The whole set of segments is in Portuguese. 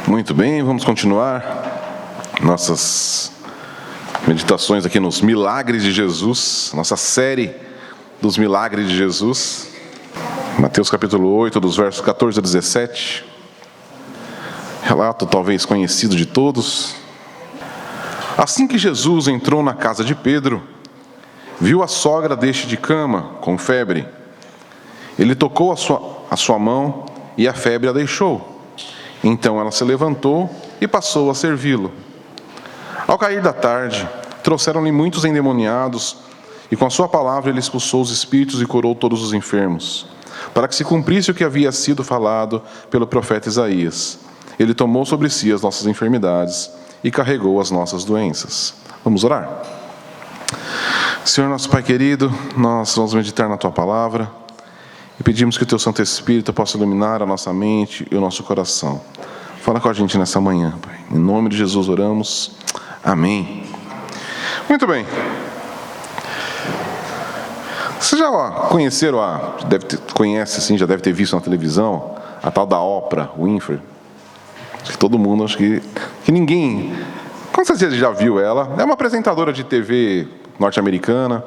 Muito bem, vamos continuar nossas meditações aqui nos milagres de Jesus, nossa série dos milagres de Jesus. Mateus capítulo 8, dos versos 14 a 17. Relato talvez conhecido de todos. Assim que Jesus entrou na casa de Pedro, viu a sogra deste de cama, com febre. Ele tocou a sua mão e a febre a deixou. Então ela se levantou e passou a servi-lo. Ao cair da tarde, trouxeram-lhe muitos endemoniados, e com a sua palavra ele expulsou os espíritos e curou todos os enfermos, para que se cumprisse o que havia sido falado pelo profeta Isaías. Ele tomou sobre si as nossas enfermidades e carregou as nossas doenças. Vamos orar? Senhor nosso Pai querido, nós vamos meditar na Tua palavra e pedimos que o Teu Santo Espírito possa iluminar a nossa mente e o nosso coração. Fala com a gente nessa manhã, Pai. Em nome de Jesus oramos. Amém. Muito bem. Vocês já conheceram, já deve ter visto na televisão, a tal da Oprah Winfrey? Acho que todo mundo, acho que ninguém, com certeza já viu ela. É uma apresentadora de TV norte-americana,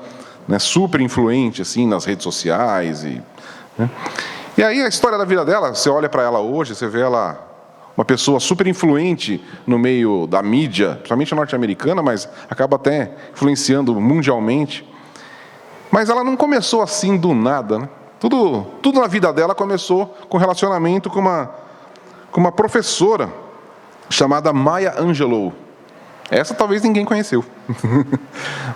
né, super influente assim, nas redes sociais. E aí a história da vida dela, você olha para ela hoje, você vê ela uma pessoa super influente no meio da mídia, principalmente norte-americana, mas acaba até influenciando mundialmente. Mas ela não começou assim do nada, né? Tudo na vida dela começou com relacionamento com uma professora chamada Maya Angelou. Essa talvez ninguém conheceu.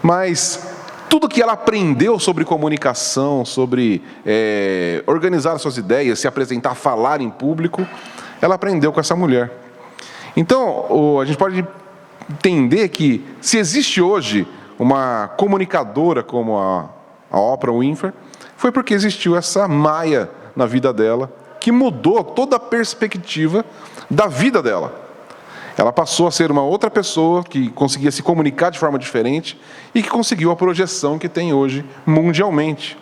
Mas tudo que ela aprendeu sobre comunicação, sobre organizar suas ideias, se apresentar, falar em público, ela aprendeu com essa mulher. Então, a gente pode entender que se existe hoje uma comunicadora como a Oprah Winfrey, foi porque existiu essa Maya na vida dela, que mudou toda a perspectiva da vida dela. Ela passou a ser uma outra pessoa que conseguia se comunicar de forma diferente e que conseguiu a projeção que tem hoje mundialmente,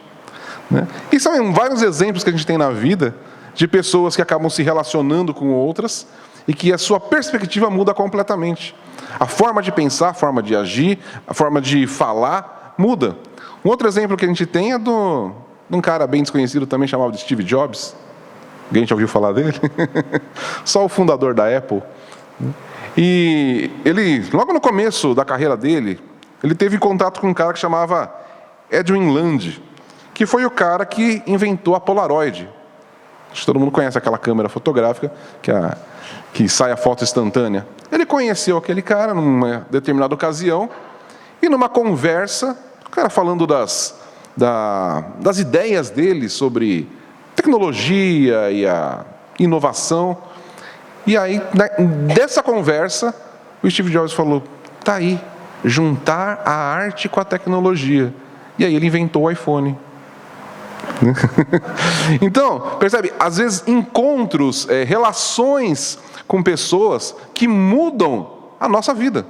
né? E são vários exemplos que a gente tem na vida de pessoas que acabam se relacionando com outras e que a sua perspectiva muda completamente. A forma de pensar, a forma de agir, a forma de falar muda. Um outro exemplo que a gente tem é de um cara bem desconhecido também, chamado Steve Jobs. Alguém já ouviu falar dele? Só o fundador da Apple. E ele, logo no começo da carreira dele, ele teve contato com um cara que chamava Edwin Land, que foi o cara que inventou a Polaroid. Acho que todo mundo conhece aquela câmera fotográfica que sai a foto instantânea. Ele conheceu aquele cara numa determinada ocasião e numa conversa, o cara falando das ideias dele sobre tecnologia e a inovação. E aí, dessa conversa, o Steve Jobs falou, tá aí, juntar a arte com a tecnologia. E aí ele inventou o iPhone. Então, percebe, às vezes encontros, relações com pessoas que mudam a nossa vida,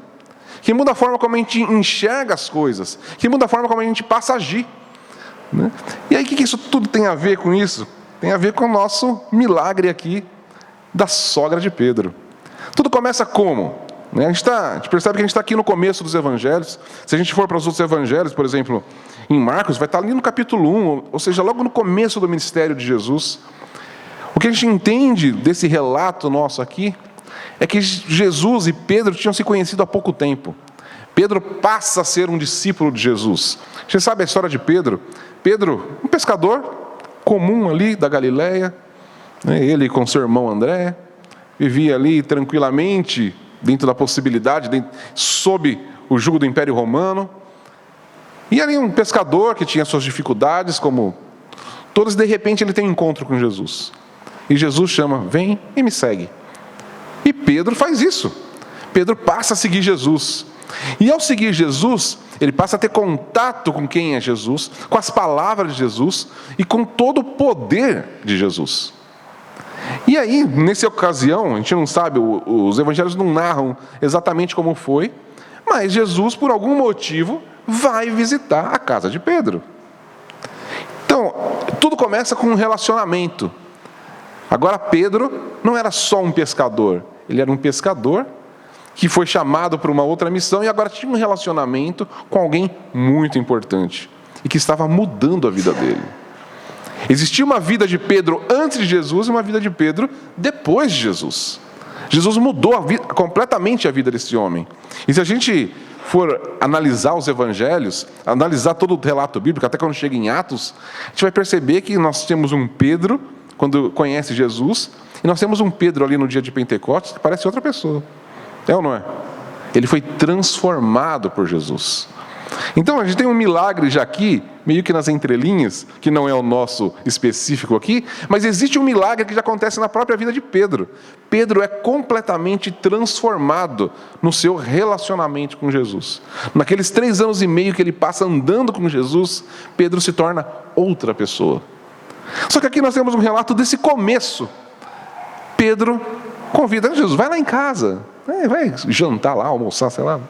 que mudam a forma como a gente enxerga as coisas, que mudam a forma como a gente passa a agir, né? E aí o que isso tudo tem a ver com isso? Tem a ver com o nosso milagre aqui da sogra de Pedro. Tudo começa como? A gente percebe que a gente está aqui no começo dos evangelhos. Se a gente for para os outros evangelhos, por exemplo, em Marcos, vai estar ali no capítulo 1, ou seja, logo no começo do ministério de Jesus. O que a gente entende desse relato nosso aqui é que Jesus e Pedro tinham se conhecido há pouco tempo. Pedro passa a ser um discípulo de Jesus. Você sabe a história de Pedro? Pedro, um pescador comum ali da Galileia, ele com seu irmão André, vivia ali tranquilamente, dentro da possibilidade, sob o jugo do Império Romano. E ali um pescador que tinha suas dificuldades, como todos, de repente ele tem um encontro com Jesus. E Jesus chama, vem e me segue. E Pedro faz isso. Pedro passa a seguir Jesus. E ao seguir Jesus, ele passa a ter contato com quem é Jesus, com as palavras de Jesus e com todo o poder de Jesus. E aí, nessa ocasião, a gente não sabe, os evangelhos não narram exatamente como foi, mas Jesus, por algum motivo, vai visitar a casa de Pedro. Então, tudo começa com um relacionamento. Agora Pedro não era só um pescador, Ele era um pescador que foi chamado para uma outra missão e agora tinha um relacionamento com alguém muito importante e que estava mudando a vida dele. Existia uma vida de Pedro antes de Jesus e uma vida de Pedro depois de Jesus. Jesus mudou completamente a vida desse homem. E se a gente for analisar os evangelhos, analisar todo o relato bíblico, até quando chega em Atos, a gente vai perceber que nós temos um Pedro, quando conhece Jesus, e nós temos um Pedro ali no dia de Pentecostes, que parece outra pessoa. É ou não é? Ele foi transformado por Jesus. Então a gente tem um milagre já aqui, meio que nas entrelinhas, que não é o nosso específico aqui, mas existe um milagre que já acontece na própria vida de Pedro. Pedro é completamente transformado no seu relacionamento com Jesus. Naqueles 3 anos e meio que ele passa andando com Jesus, Pedro se torna outra pessoa. Só que aqui nós temos um relato desse começo. Pedro convida Jesus, vai lá em casa, vai jantar lá, almoçar, sei lá.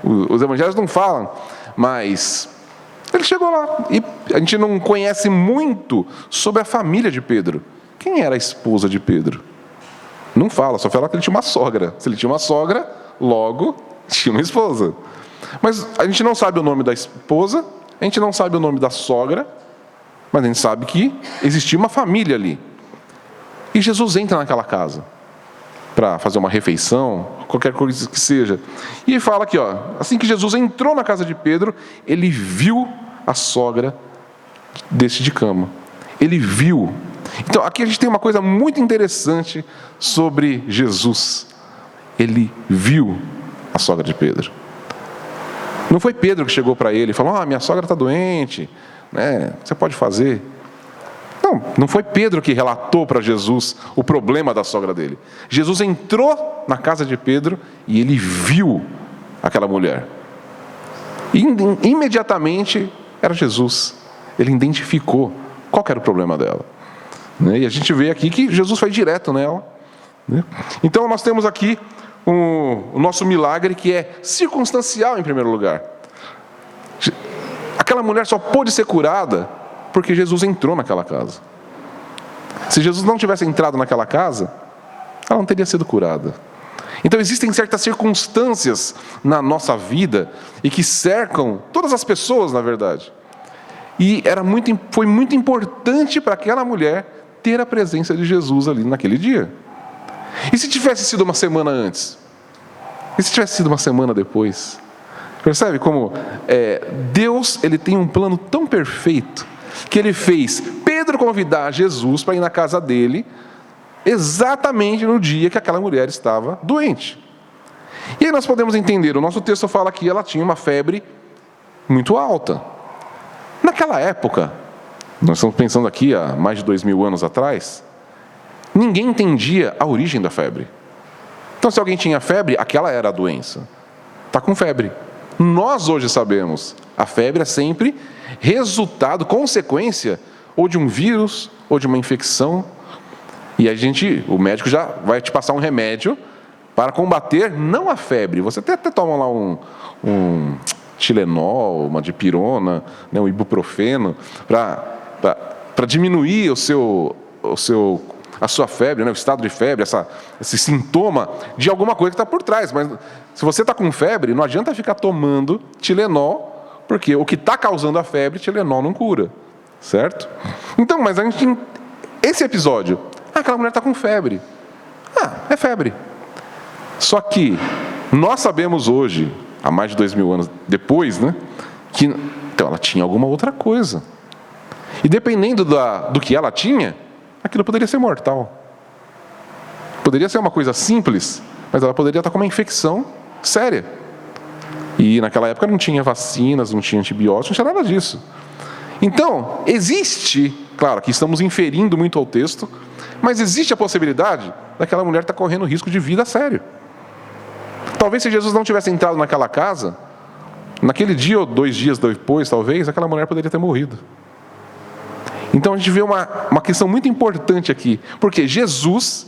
Os evangelhos não falam, mas ele chegou lá e a gente não conhece muito sobre a família de Pedro. Quem era a esposa de Pedro? Não fala, só fala que ele tinha uma sogra. Se ele tinha uma sogra, logo tinha uma esposa. Mas a gente não sabe o nome da esposa, a gente não sabe o nome da sogra, mas a gente sabe que existia uma família ali. E Jesus entra naquela casa para fazer uma refeição, qualquer coisa que seja. E ele fala aqui, assim que Jesus entrou na casa de Pedro, ele viu a sogra deste de cama. Ele viu. Então, aqui a gente tem uma coisa muito interessante sobre Jesus. Ele viu a sogra de Pedro. Não foi Pedro que chegou para ele e falou, minha sogra está doente, você pode fazer. Não foi Pedro que relatou para Jesus o problema da sogra dele. Jesus entrou na casa de Pedro e ele viu aquela mulher. E imediatamente era Jesus. Ele identificou qual era o problema dela. E a gente vê aqui que Jesus foi direto nela. Então nós temos aqui o nosso milagre que é circunstancial em primeiro lugar. Aquela mulher só pôde ser curada porque Jesus entrou naquela casa. Se Jesus não tivesse entrado naquela casa, ela não teria sido curada. Então existem certas circunstâncias na nossa vida e que cercam todas as pessoas, na verdade. E foi muito importante para aquela mulher ter a presença de Jesus ali naquele dia. E se tivesse sido uma semana antes? E se tivesse sido uma semana depois? Percebe como Deus ele tem um plano tão perfeito que ele fez Pedro convidar Jesus para ir na casa dele exatamente no dia que aquela mulher estava doente. E aí nós podemos entender, o nosso texto fala que ela tinha uma febre muito alta. Naquela época, nós estamos pensando aqui há mais de 2000 anos atrás, ninguém entendia a origem da febre. Então se alguém tinha febre, aquela era a doença. Está com febre. Nós hoje sabemos, a febre é sempre resultado, consequência, ou de um vírus, ou de uma infecção. E o médico já vai te passar um remédio para combater, não a febre. Você até toma lá um Tilenol, uma dipirona, um ibuprofeno, para diminuir a sua febre, o estado de febre, esse sintoma de alguma coisa que está por trás. Mas se você está com febre, não adianta ficar tomando Tilenol, porque o que está causando a febre, Tilenol não cura, certo? Então, mas esse episódio, aquela mulher está com febre. É febre. Só que nós sabemos hoje, há mais de 2000 anos depois, que então ela tinha alguma outra coisa. E dependendo do que ela tinha, aquilo poderia ser mortal. Poderia ser uma coisa simples, mas ela poderia estar com uma infecção séria. E naquela época não tinha vacinas, não tinha antibióticos, não tinha nada disso. Então, existe, claro, aqui estamos inferindo muito ao texto, mas existe a possibilidade daquela mulher estar correndo risco de vida sério. Talvez se Jesus não tivesse entrado naquela casa, naquele dia ou 2 dias depois, talvez, aquela mulher poderia ter morrido. Então a gente vê uma questão muito importante aqui, porque Jesus,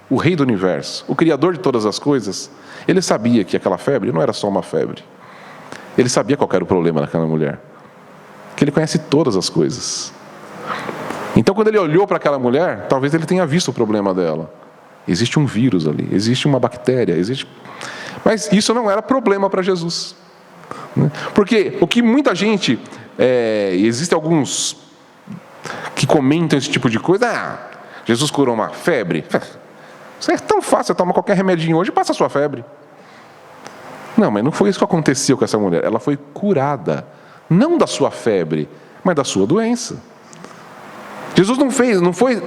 o Rei do Universo, o Criador de todas as coisas, ele sabia que aquela febre não era só uma febre. Ele sabia qual era o problema daquela mulher. Que ele conhece todas as coisas. Então quando ele olhou para aquela mulher, talvez ele tenha visto o problema dela. Existe um vírus ali, existe uma bactéria, existe... Mas isso não era problema para Jesus. Porque o que muita gente... existem alguns que comentam esse tipo de coisa. Jesus curou uma febre. Isso é tão fácil, você toma qualquer remedinho hoje e passa a sua febre. Não, mas não foi isso que aconteceu com essa mulher. Ela foi curada, não da sua febre, mas da sua doença. Jesus não foi...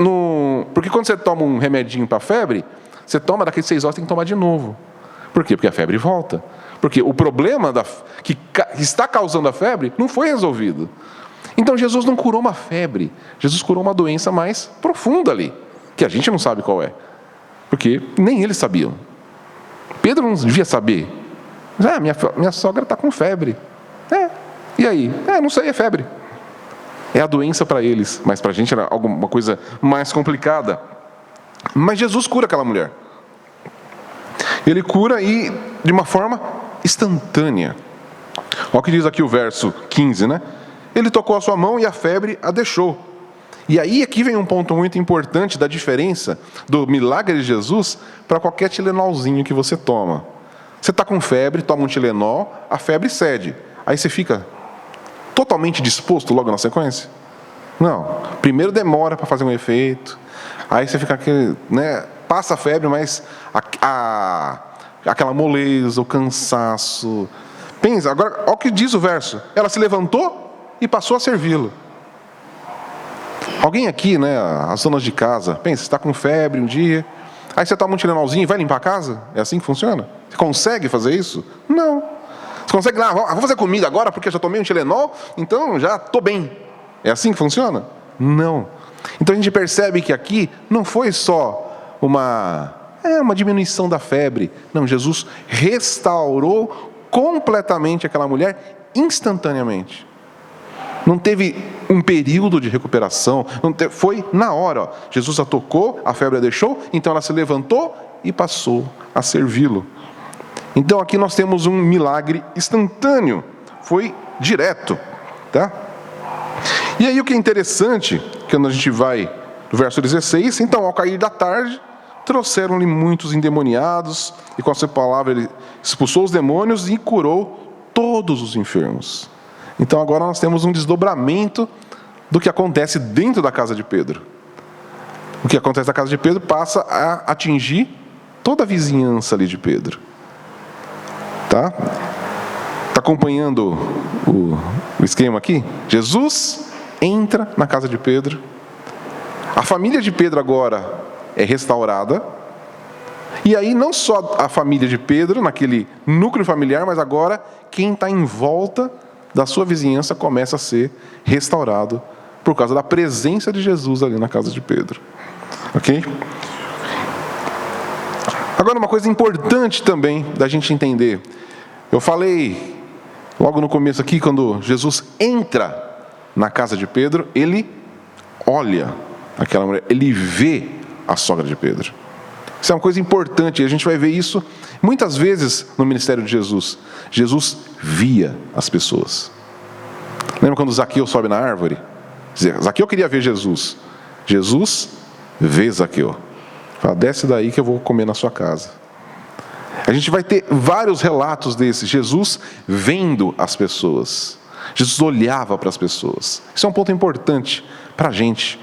Porque quando você toma um remedinho para a febre, você toma, daqui a 6 horas tem que tomar de novo. Por quê? Porque a febre volta. Porque o problema que está causando a febre não foi resolvido. Então Jesus não curou uma febre. Jesus curou uma doença mais profunda ali, que a gente não sabe qual é. Porque nem eles sabiam. Pedro não devia saber. Minha sogra está com febre. E aí? Não sei, é febre. É a doença para eles, mas para a gente era alguma coisa mais complicada. Mas Jesus cura aquela mulher. Ele cura e de uma forma instantânea. Olha o que diz aqui o verso 15, né? Ele tocou a sua mão e a febre a deixou. E aí aqui vem um ponto muito importante da diferença do milagre de Jesus para qualquer Tilenolzinho que você toma. Você está com febre, toma um Tilenol, a febre cede. Aí você fica totalmente disposto logo na sequência? Não. Primeiro demora para fazer um efeito. Aí você fica aquele, passa a febre, mas aquela moleza, o cansaço. Pensa, agora, olha o que diz o verso. Ela se levantou e passou a servi-lo. Alguém aqui, as donas de casa, pensa, você está com febre um dia, aí você toma um Tilenolzinho e vai limpar a casa? É assim que funciona? Você consegue fazer isso? Não. Você consegue lá, vou fazer comida agora porque eu já tomei um Tilenol, então já estou bem. É assim que funciona? Não. Então a gente percebe que aqui não foi só uma diminuição da febre. Não, Jesus restaurou completamente aquela mulher instantaneamente. Não teve um período de recuperação, foi na hora. Ó. Jesus a tocou, a febre a deixou, então ela se levantou e passou a servi-lo. Então aqui nós temos um milagre instantâneo, foi direto. Tá? E aí o que é interessante, quando a gente vai no verso 16, então ao cair da tarde, trouxeram-lhe muitos endemoniados, e com a sua palavra ele expulsou os demônios e curou todos os enfermos. Então agora nós temos um desdobramento do que acontece dentro da casa de Pedro. O que acontece na casa de Pedro passa a atingir toda a vizinhança ali de Pedro. Tá? Está acompanhando o esquema aqui? Jesus entra na casa de Pedro. A família de Pedro agora é restaurada. E aí não só a família de Pedro, naquele núcleo familiar, mas agora quem está em volta da sua vizinhança começa a ser restaurado por causa da presença de Jesus ali na casa de Pedro. Ok? Agora uma coisa importante também da gente entender. Eu falei logo no começo aqui, quando Jesus entra na casa de Pedro, ele olha aquela mulher, ele vê a sogra de Pedro. Isso é uma coisa importante, e a gente vai ver isso muitas vezes no ministério de Jesus. Jesus via as pessoas. Lembra quando Zaqueu sobe na árvore? Zaqueu queria ver Jesus. Jesus vê Zaqueu. Fala, desce daí que eu vou comer na sua casa. A gente vai ter vários relatos desses. Jesus vendo as pessoas. Jesus olhava para as pessoas. Isso é um ponto importante para a gente.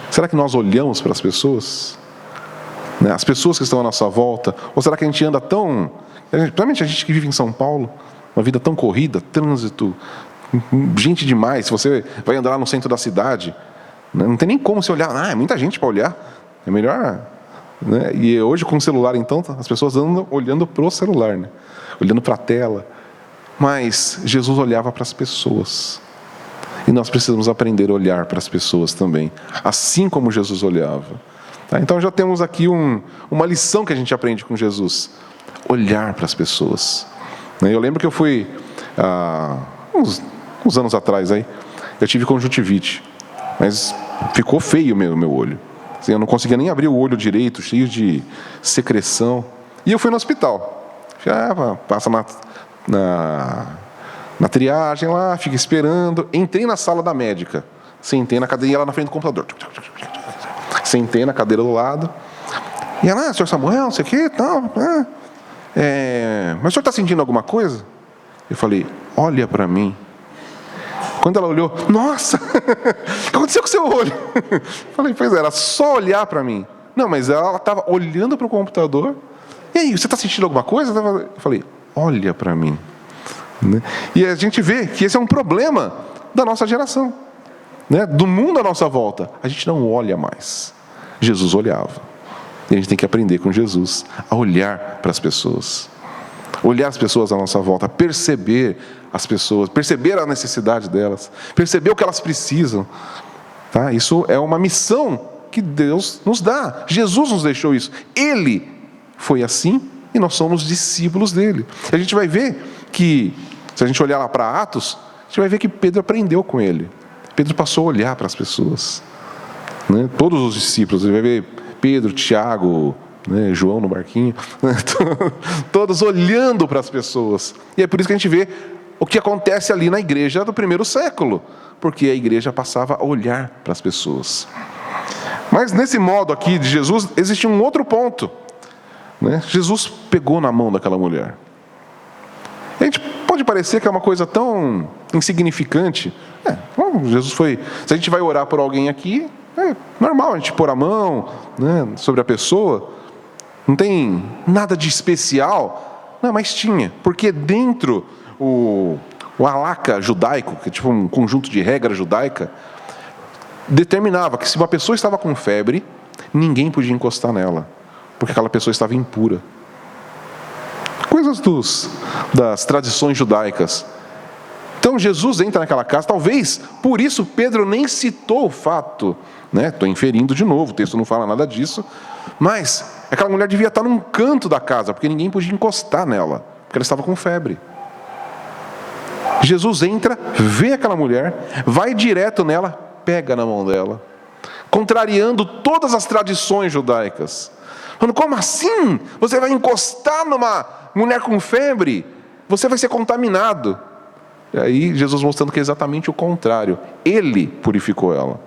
Será que nós olhamos para as pessoas? As pessoas que estão à nossa volta? Ou será que a gente anda tão... Principalmente a gente que vive em São Paulo, uma vida tão corrida, trânsito, gente demais. Se você vai andar lá no centro da cidade, não tem nem como você olhar. É muita gente para olhar. É melhor... E hoje com o celular, então, as pessoas andam olhando para o celular, olhando para a tela. Mas Jesus olhava para as pessoas. E nós precisamos aprender a olhar para as pessoas também, assim como Jesus olhava. Então já temos aqui uma lição que a gente aprende com Jesus: olhar para as pessoas. Eu lembro que eu fui, uns anos atrás, eu tive conjuntivite, mas ficou feio mesmo o meu olho. Eu não conseguia nem abrir o olho direito, cheio de secreção. E eu fui no hospital. Passa na triagem lá, fica esperando. Entrei na sala da médica, sentei na cadeira, e ela na frente do computador. Sentei na cadeira do lado. E ela, senhor Samuel, não sei o que, tal. Mas o senhor está sentindo alguma coisa? Eu falei, olha para mim. Quando ela olhou, nossa, o que aconteceu com o seu olho? Eu falei, pois é, era só olhar para mim. Não, mas ela estava olhando para o computador. E aí, você está sentindo alguma coisa? Eu falei, olha para mim. E a gente vê que esse é um problema da nossa geração, do mundo à nossa volta. A gente não olha mais. Jesus olhava. E a gente tem que aprender com Jesus a olhar para as pessoas. Olhar as pessoas à nossa volta, perceber as pessoas, perceber a necessidade delas, perceber o que elas precisam. Tá? Isso é uma missão que Deus nos dá. Jesus nos deixou isso. Ele foi assim e nós somos discípulos dele. A gente vai ver que, se a gente olhar lá para Atos, a gente vai ver que Pedro aprendeu com ele. Pedro passou a olhar para as pessoas. Todos os discípulos, ele vai ver Pedro, Tiago, João no barquinho, todos olhando para as pessoas. E é por isso que a gente vê o que acontece ali na igreja do primeiro século, porque a igreja passava a olhar para as pessoas. Mas nesse modo aqui de Jesus, existe um outro ponto. Jesus pegou na mão daquela mulher. A gente pode parecer que é uma coisa tão insignificante. Jesus foi. Se a gente vai orar por alguém aqui, é normal a gente pôr a mão sobre a pessoa. Não tem nada de especial. Não, mas tinha. Porque dentro o halakha judaico, que é tipo um conjunto de regras judaica, determinava que se uma pessoa estava com febre, ninguém podia encostar nela, porque aquela pessoa estava impura. Coisas das tradições judaicas. Então Jesus entra naquela casa, talvez por isso Pedro nem citou o fato, estou inferindo de novo, o texto não fala nada disso, mas aquela mulher devia estar num canto da casa, porque ninguém podia encostar nela, porque ela estava com febre. Jesus entra, vê aquela mulher, vai direto nela, pega na mão dela, contrariando todas as tradições judaicas. Falando, como assim? Você vai encostar numa mulher com febre? Você vai ser contaminado. E aí Jesus mostrando que é exatamente o contrário. Ele purificou ela.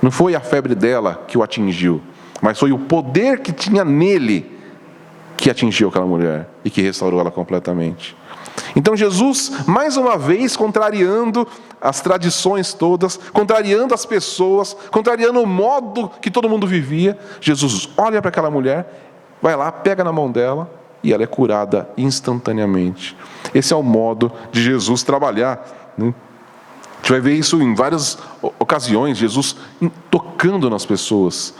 Não foi a febre dela que o atingiu, mas foi o poder que tinha nele que atingiu aquela mulher e que restaurou ela completamente. Então Jesus, mais uma vez, contrariando as tradições todas, contrariando as pessoas, contrariando o modo que todo mundo vivia, Jesus olha para aquela mulher, vai lá, pega na mão dela e ela é curada instantaneamente. Esse é o modo de Jesus trabalhar. A gente vai ver isso em várias ocasiões, Jesus tocando nas pessoas.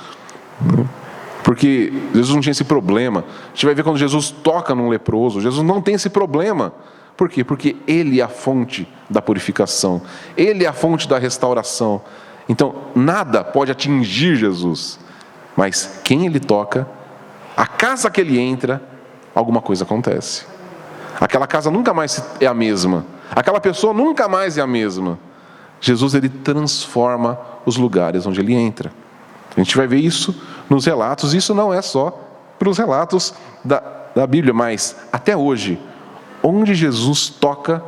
Porque Jesus não tinha esse problema. A gente vai ver quando Jesus toca num leproso, Jesus não tem esse problema. Por quê? Porque Ele é a fonte da purificação. Ele é a fonte da restauração. Então, nada pode atingir Jesus. Mas quem Ele toca, a casa que Ele entra, alguma coisa acontece. Aquela casa nunca mais é a mesma. Aquela pessoa nunca mais é a mesma. Jesus, Ele transforma os lugares onde Ele entra. A gente vai ver isso nos relatos. Isso não é só para os relatos da Bíblia, mas até hoje, onde Jesus toca,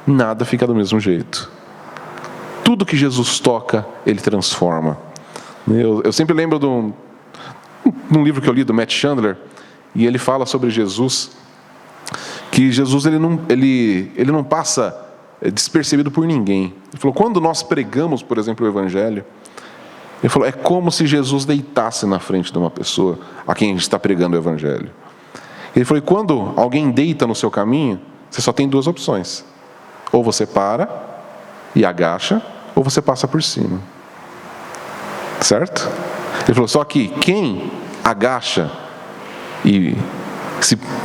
nada fica do mesmo jeito. Tudo que Jesus toca, Ele transforma. Eu sempre lembro de um livro que eu li do Matt Chandler, e ele fala sobre Jesus, que Jesus ele não passa despercebido por ninguém. Ele falou, quando nós pregamos, por exemplo, o Evangelho, ele falou, é como se Jesus deitasse na frente de uma pessoa a quem a gente está pregando o Evangelho. Ele falou, e quando alguém deita no seu caminho, você só tem duas opções. Ou você para e agacha, ou você passa por cima. Certo? Ele falou, só que quem agacha e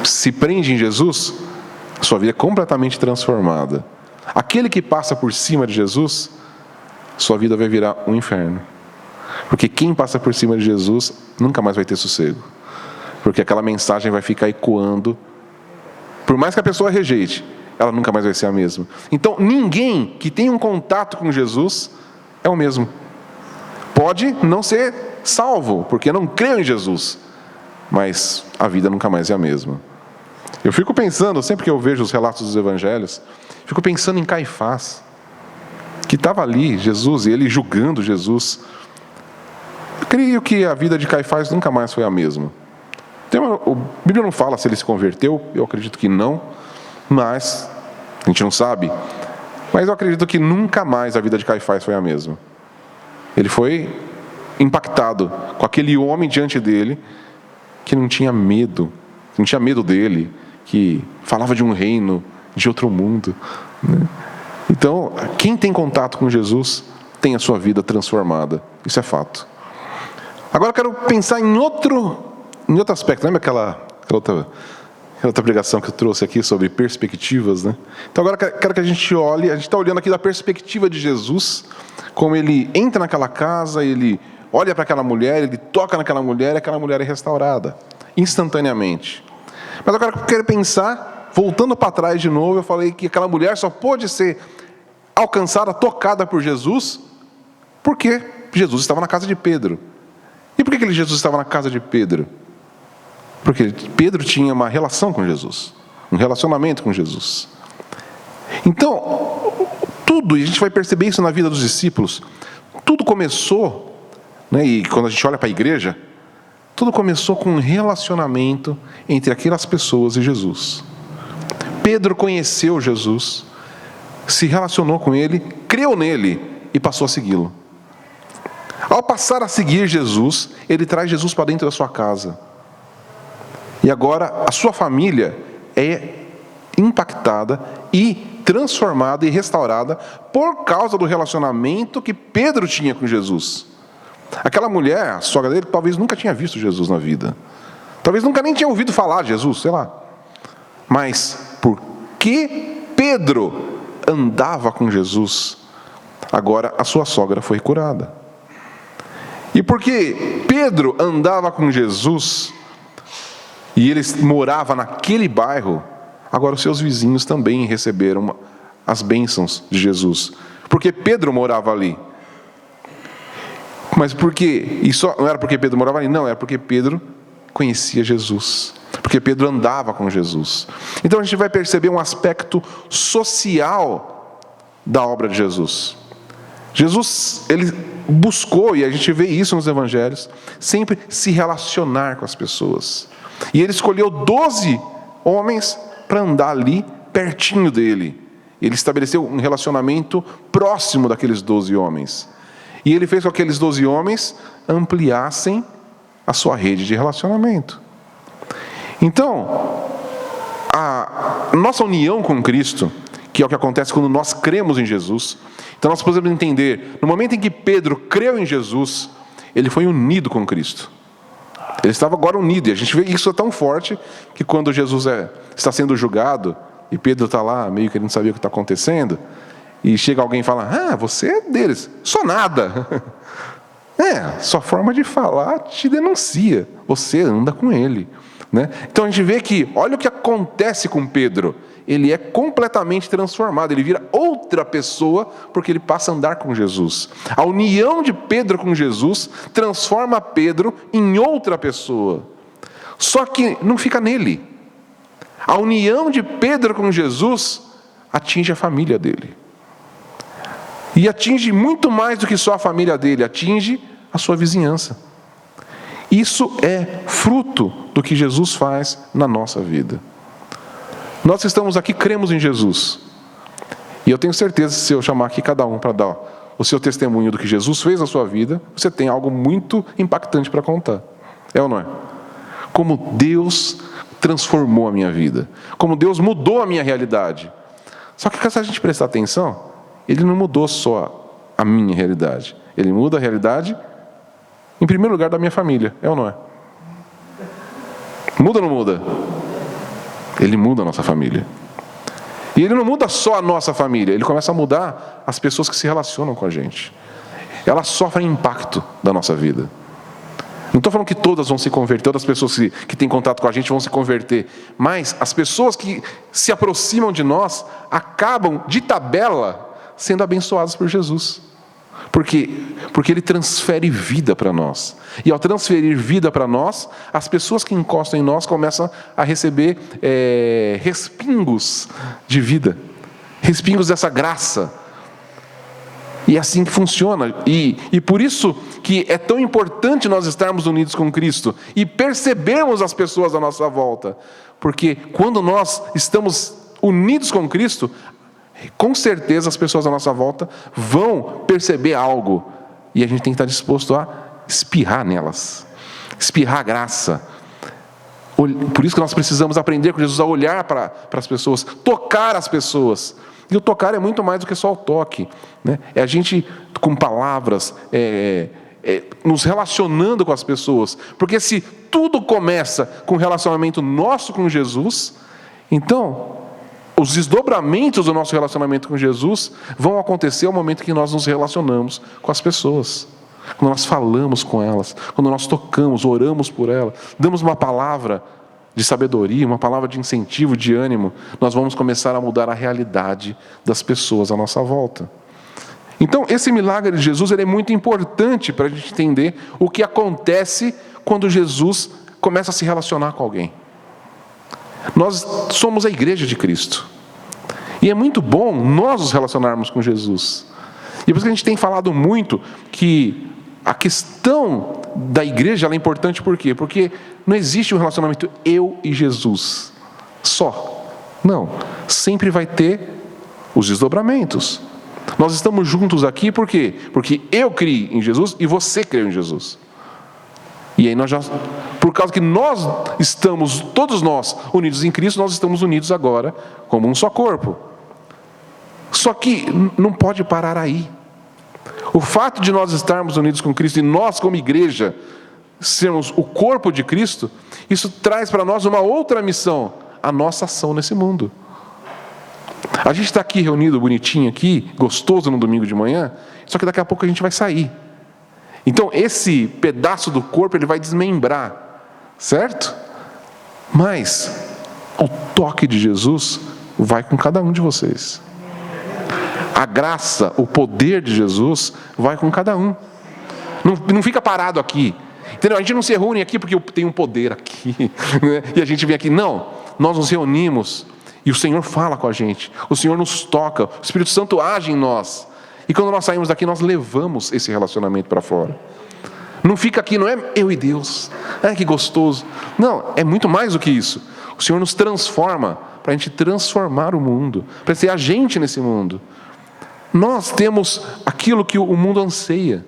se prende em Jesus, sua vida é completamente transformada. Aquele que passa por cima de Jesus, sua vida vai virar um inferno. Porque quem passa por cima de Jesus nunca mais vai ter sossego. Porque aquela mensagem vai ficar ecoando. Por mais que a pessoa rejeite, ela nunca mais vai ser a mesma. Então, ninguém que tem um contato com Jesus é o mesmo. Pode não ser salvo, porque não creu em Jesus. Mas a vida nunca mais é a mesma. Eu fico pensando, sempre que eu vejo os relatos dos evangelhos, fico pensando em Caifás, que estava ali, Jesus, e ele julgando Jesus. Creio que a vida de Caifás nunca mais foi a mesma. A Bíblia não fala se ele se converteu, eu acredito que não, mas a gente não sabe. Mas eu acredito que nunca mais a vida de Caifás foi a mesma. Ele foi impactado com aquele homem diante dele que não tinha medo dele, que falava de um reino, de outro mundo, né? Então, quem tem contato com Jesus tem a sua vida transformada. Isso é fato. Agora eu quero pensar em outro aspecto. Lembra aquela outra pregação que eu trouxe aqui sobre perspectivas, né? Então agora quero que a gente olhe, a gente está olhando aqui da perspectiva de Jesus, como ele entra naquela casa, ele olha para aquela mulher, ele toca naquela mulher e aquela mulher é restaurada, instantaneamente. Mas agora eu quero pensar, voltando para trás de novo, eu falei que aquela mulher só pôde ser alcançada, tocada por Jesus, porque Jesus estava na casa de Pedro. E por que Jesus estava na casa de Pedro? Porque Pedro tinha uma relação com Jesus, um relacionamento com Jesus. Então, tudo, e a gente vai perceber isso na vida dos discípulos, tudo começou, né, e quando a gente olha para a igreja, tudo começou com um relacionamento entre aquelas pessoas e Jesus. Pedro conheceu Jesus, se relacionou com ele, creu nele e passou a segui-lo. Ao passar a seguir Jesus, ele traz Jesus para dentro da sua casa. E agora a sua família é impactada e transformada e restaurada por causa do relacionamento que Pedro tinha com Jesus. Aquela mulher, a sogra dele, talvez nunca tinha visto Jesus na vida. Talvez nunca nem tinha ouvido falar de Jesus, sei lá. Mas porque Pedro andava com Jesus, agora a sua sogra foi curada. E porque Pedro andava com Jesus, e ele morava naquele bairro, agora os seus vizinhos também receberam as bênçãos de Jesus. Porque Pedro morava ali. Mas por quê? E só, não era porque Pedro morava ali, não, era porque Pedro conhecia Jesus. Porque Pedro andava com Jesus. Então a gente vai perceber um aspecto social da obra de Jesus. Jesus, ele buscou, e a gente vê isso nos evangelhos, sempre se relacionar com as pessoas. E ele escolheu 12 homens para andar ali pertinho dele. Ele estabeleceu um relacionamento próximo daqueles 12 homens. E ele fez com que aqueles 12 homens ampliassem a sua rede de relacionamento. Então, a nossa união com Cristo, que é o que acontece quando nós cremos em Jesus, então nós podemos entender, no momento em que Pedro creu em Jesus, ele foi unido com Cristo. Ele estava agora unido, e a gente vê isso é tão forte, que quando Jesus está sendo julgado, e Pedro está lá, meio que ele não sabia o que está acontecendo, e chega alguém e fala, você é deles, sou nada. Sua forma de falar te denuncia, você anda com ele, né? Então a gente vê que, olha o que acontece com Pedro, ele é completamente transformado, ele vira outra pessoa, porque ele passa a andar com Jesus. A união de Pedro com Jesus transforma Pedro em outra pessoa. Só que não fica nele. A união de Pedro com Jesus atinge a família dele. E atinge muito mais do que só a família dele, atinge a sua vizinhança. Isso é fruto do que Jesus faz na nossa vida. Nós que estamos aqui cremos em Jesus. E eu tenho certeza que se eu chamar aqui cada um para dar o seu testemunho do que Jesus fez na sua vida, você tem algo muito impactante para contar. É ou não é? Como Deus transformou a minha vida. Como Deus mudou a minha realidade. Só que se a gente prestar atenção, Ele não mudou só a minha realidade. Ele muda a realidade, em primeiro lugar, da minha família. É ou não é? Muda ou não muda? Ele muda a nossa família. E Ele não muda só a nossa família, Ele começa a mudar as pessoas que se relacionam com a gente. Elas sofrem impacto da nossa vida. Não estou falando que todas vão se converter, todas as pessoas que têm contato com a gente vão se converter. Mas as pessoas que se aproximam de nós acabam, de tabela, sendo abençoadas por Jesus. Porque Ele transfere vida para nós. E ao transferir vida para nós, as pessoas que encostam em nós começam a receber respingos de vida. Respingos dessa graça. E é assim que funciona. E por isso que é tão importante nós estarmos unidos com Cristo e percebermos as pessoas à nossa volta. Porque quando nós estamos unidos com Cristo, com certeza as pessoas à nossa volta vão perceber algo. E a gente tem que estar disposto a espirrar nelas. Espirrar graça. Por isso que nós precisamos aprender com Jesus a olhar para as pessoas, tocar as pessoas. E o tocar é muito mais do que só o toque, né? É a gente com palavras, nos relacionando com as pessoas. Porque se tudo começa com o relacionamento nosso com Jesus, então os desdobramentos do nosso relacionamento com Jesus vão acontecer ao momento que nós nos relacionamos com as pessoas. Quando nós falamos com elas, quando nós tocamos, oramos por elas, damos uma palavra de sabedoria, uma palavra de incentivo, de ânimo, nós vamos começar a mudar a realidade das pessoas à nossa volta. Então, esse milagre de Jesus ele é muito importante para a gente entender o que acontece quando Jesus começa a se relacionar com alguém. Nós somos a igreja de Cristo. E é muito bom nós nos relacionarmos com Jesus. E por isso que a gente tem falado muito que a questão da igreja ela é importante por quê? Porque não existe um relacionamento eu e Jesus só. Não. Sempre vai ter os desdobramentos. Nós estamos juntos aqui por quê? Porque eu criei em Jesus e você creu em Jesus. E aí por causa que nós estamos, todos nós, unidos em Cristo, nós estamos unidos agora como um só corpo. Só que não pode parar aí. O fato de nós estarmos unidos com Cristo e nós como igreja sermos o corpo de Cristo, isso traz para nós uma outra missão, a nossa ação nesse mundo. A gente está aqui reunido bonitinho aqui, gostoso no domingo de manhã, só que daqui a pouco a gente vai sair. Então esse pedaço do corpo ele vai desmembrar, certo? Mas o toque de Jesus vai com cada um de vocês. A graça, o poder de Jesus vai com cada um. Não fica parado aqui. Entendeu? A gente não se reúne aqui porque tem um poder aqui, né? E a gente vem aqui. Não, nós nos reunimos e o Senhor fala com a gente. O Senhor nos toca, o Espírito Santo age em nós. E quando nós saímos daqui, nós levamos esse relacionamento para fora. Não fica aqui, não é eu e Deus. Que gostoso. Não, é muito mais do que isso. O Senhor nos transforma para a gente transformar o mundo, para ser agente nesse mundo. Nós temos aquilo que o mundo anseia.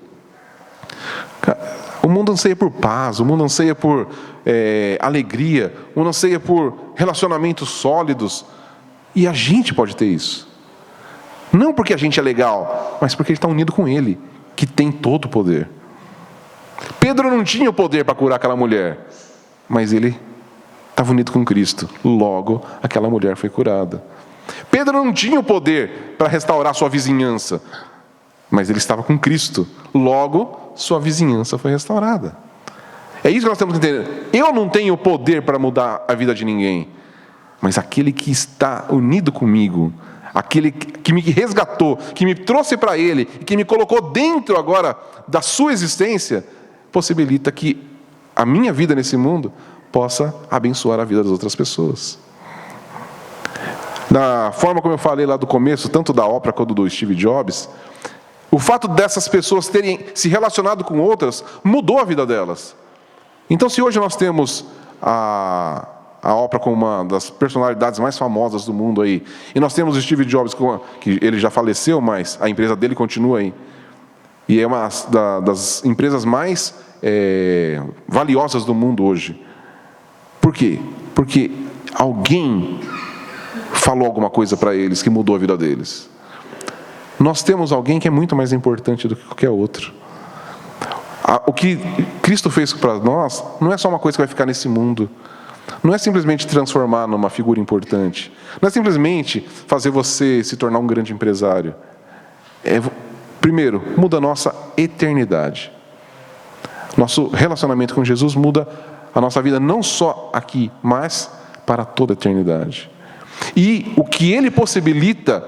O mundo anseia por paz, o mundo anseia por alegria, o mundo anseia por relacionamentos sólidos. E a gente pode ter isso. Não porque a gente é legal, mas porque a gente está unido com Ele, que tem todo o poder. Pedro não tinha o poder para curar aquela mulher, mas ele estava unido com Cristo. Logo, aquela mulher foi curada. Pedro não tinha o poder para restaurar sua vizinhança, mas ele estava com Cristo. Logo, sua vizinhança foi restaurada. É isso que nós temos que entender. Eu não tenho o poder para mudar a vida de ninguém, mas aquele que está unido comigo, aquele que me resgatou, que me trouxe para Ele, que me colocou dentro agora da sua existência, possibilita que a minha vida nesse mundo possa abençoar a vida das outras pessoas. Da forma como eu falei lá do começo, tanto da Oprah quanto do Steve Jobs, o fato dessas pessoas terem se relacionado com outras mudou a vida delas. Então, se hoje nós temos a Oprah como uma das personalidades mais famosas do mundo aí, e nós temos o Steve Jobs, que ele já faleceu, mas a empresa dele continua aí, e é uma das empresas mais valiosas do mundo hoje. Por quê? Porque alguém falou alguma coisa para eles que mudou a vida deles. Nós temos alguém que é muito mais importante do que qualquer outro. O que Cristo fez para nós não é só uma coisa que vai ficar nesse mundo. Não é simplesmente transformar numa figura importante. Não é simplesmente fazer você se tornar um grande empresário. Primeiro, muda a nossa eternidade. Nosso relacionamento com Jesus muda a nossa vida não só aqui, mas para toda a eternidade. E o que Ele possibilita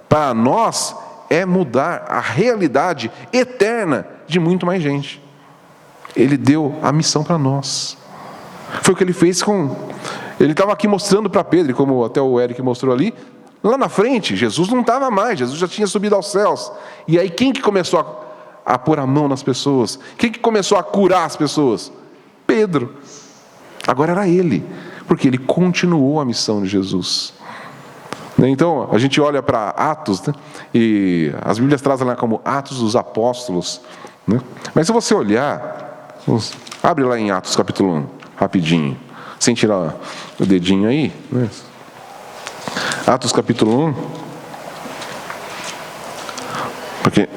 para nós é mudar a realidade eterna de muito mais gente. Ele deu a missão para nós. Foi o que Ele fez Ele estava aqui mostrando para Pedro, como até o Eric mostrou ali, Lá na frente, Jesus não estava mais, Jesus já tinha subido aos céus. E aí quem que começou a pôr a mão nas pessoas? Quem que começou a curar as pessoas? Pedro. Agora era ele, porque ele continuou a missão de Jesus. Então, a gente olha para Atos, né? E as Bíblias trazem lá como Atos dos Apóstolos, né? Mas se você olhar, abre lá em Atos capítulo 1, rapidinho, sem tirar o dedinho aí, né? Atos capítulo 1, porque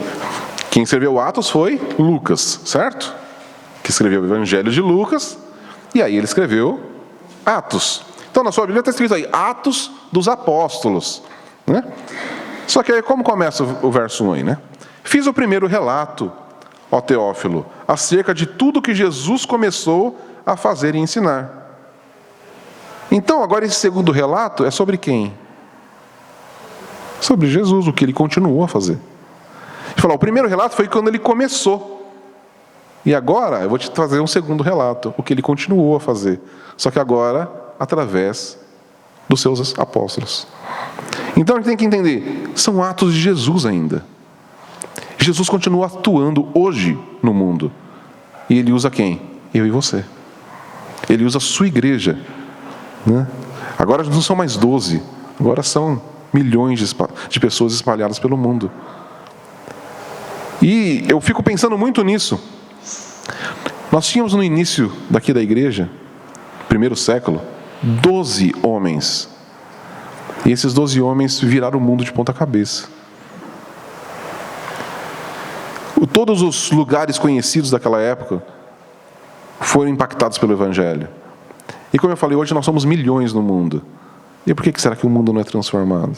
quem escreveu Atos foi Lucas, certo? Que escreveu o Evangelho de Lucas, e aí ele escreveu Atos. Então na sua Bíblia está escrito aí, Atos dos Apóstolos, né? Só que aí como começa o verso 1 aí, né? Fiz o primeiro relato, ó Teófilo, acerca de tudo que Jesus começou a fazer e ensinar. Então agora esse segundo relato é sobre quem? Sobre Jesus, o que ele continuou a fazer. Ele falou, o primeiro relato foi quando ele começou. E agora eu vou te trazer um segundo relato, o que ele continuou a fazer. Só que agora através dos seus apóstolos. Então a gente tem que entender, são atos de Jesus ainda. Jesus continua atuando hoje no mundo. E ele usa quem? Eu e você. Ele usa a sua igreja, né? Agora não são mais 12, agora são milhões de pessoas espalhadas pelo mundo. E eu fico pensando muito nisso. Nós tínhamos no início daqui da igreja, primeiro século, 12 homens. E esses 12 homens viraram o mundo de ponta cabeça. Todos os lugares conhecidos daquela época foram impactados pelo Evangelho. E como eu falei, hoje nós somos milhões no mundo. E por que será que o mundo não é transformado?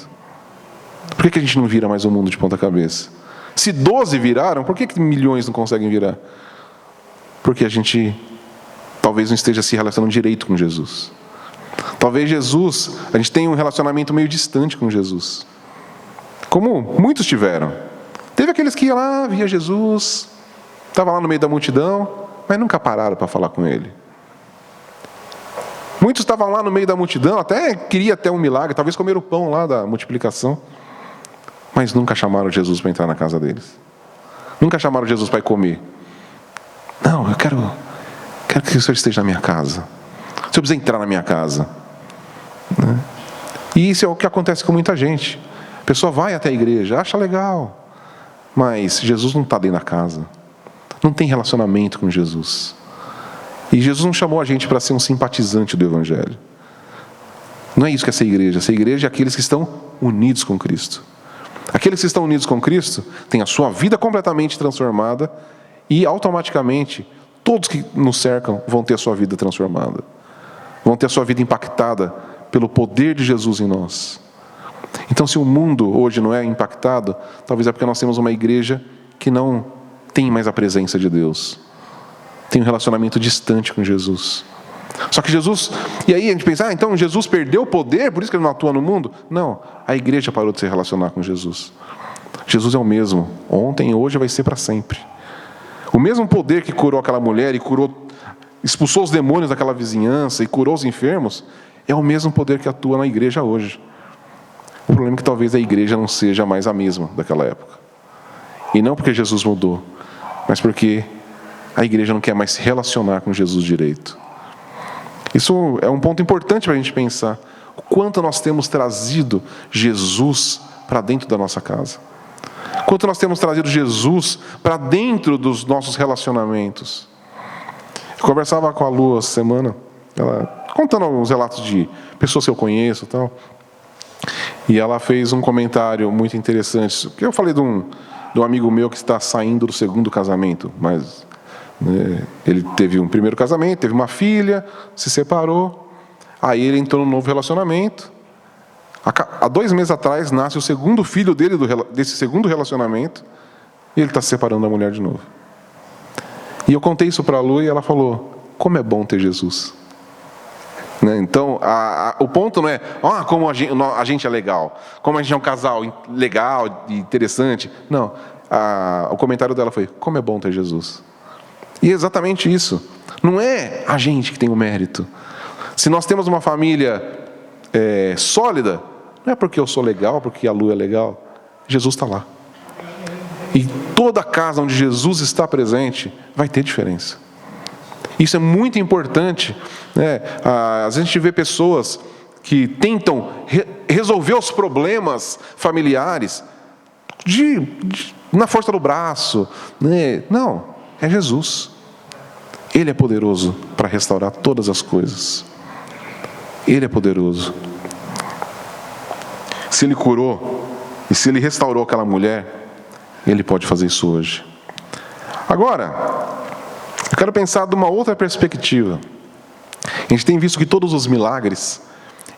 Por que a gente não vira mais o mundo de ponta cabeça? Se 12 viraram, por que milhões não conseguem virar? Porque a gente talvez não esteja se relacionando direito com Jesus. Talvez a gente tenha um relacionamento meio distante com Jesus. Como muitos tiveram. Teve aqueles que iam lá, via Jesus, estavam lá no meio da multidão, mas nunca pararam para falar com ele. Muitos estavam lá no meio da multidão, até queria ter um milagre, talvez comer o pão lá da multiplicação, mas nunca chamaram Jesus para entrar na casa deles. Nunca chamaram Jesus para ir comer. Não, eu quero que o Senhor esteja na minha casa. O Senhor precisa entrar na minha casa. Né? E isso é o que acontece com muita gente. A pessoa vai até a igreja, acha legal, mas Jesus não está dentro da casa. Não tem relacionamento com Jesus. E Jesus não chamou a gente para ser um simpatizante do Evangelho. Não é isso que é ser igreja. Ser igreja é aqueles que estão unidos com Cristo. Aqueles que estão unidos com Cristo têm a sua vida completamente transformada e automaticamente todos que nos cercam vão ter a sua vida transformada. Vão ter a sua vida impactada pelo poder de Jesus em nós. Então, se o mundo hoje não é impactado, talvez é porque nós temos uma igreja que não tem mais a presença de Deus. Tem um relacionamento distante com Jesus. Só que Jesus... E aí a gente pensa, então Jesus perdeu o poder, por isso que ele não atua no mundo? Não, a igreja parou de se relacionar com Jesus. Jesus é o mesmo, ontem e hoje vai ser para sempre. O mesmo poder que curou aquela mulher e expulsou os demônios daquela vizinhança e curou os enfermos, é o mesmo poder que atua na igreja hoje. O problema é que talvez a igreja não seja mais a mesma daquela época. E não porque Jesus mudou, mas porque a igreja não quer mais se relacionar com Jesus direito. Isso é um ponto importante para a gente pensar. O quanto nós temos trazido Jesus para dentro da nossa casa. Quanto nós temos trazido Jesus para dentro dos nossos relacionamentos. Eu conversava com a Lu essa semana, ela contando alguns relatos de pessoas que eu conheço e tal. E ela fez um comentário muito interessante. Que eu falei de um amigo meu que está saindo do segundo casamento, mas... ele teve um primeiro casamento, teve uma filha, se separou, aí ele entrou num novo relacionamento. Há 2 meses atrás nasce o segundo filho dele desse segundo relacionamento, e ele está se separando da mulher de novo. E eu contei isso para a Lu e ela falou, como é bom ter Jesus. Então, o ponto não é como a gente é legal, como a gente é um casal legal e interessante. Não, o comentário dela foi, como é bom ter Jesus. E é exatamente isso. Não é a gente que tem o mérito. Se nós temos uma família sólida, Não é porque eu sou legal, porque a Lu é legal. Jesus está lá. E toda casa onde Jesus está presente vai ter diferença. Isso é muito importante, né? Às vezes a gente vê pessoas que tentam resolver os problemas familiares na força do braço, né? Não, é Jesus. Ele é poderoso para restaurar todas as coisas. Ele é poderoso. Se Ele curou e se Ele restaurou aquela mulher, Ele pode fazer isso hoje. Agora, eu quero pensar de uma outra perspectiva. A gente tem visto que todos os milagres,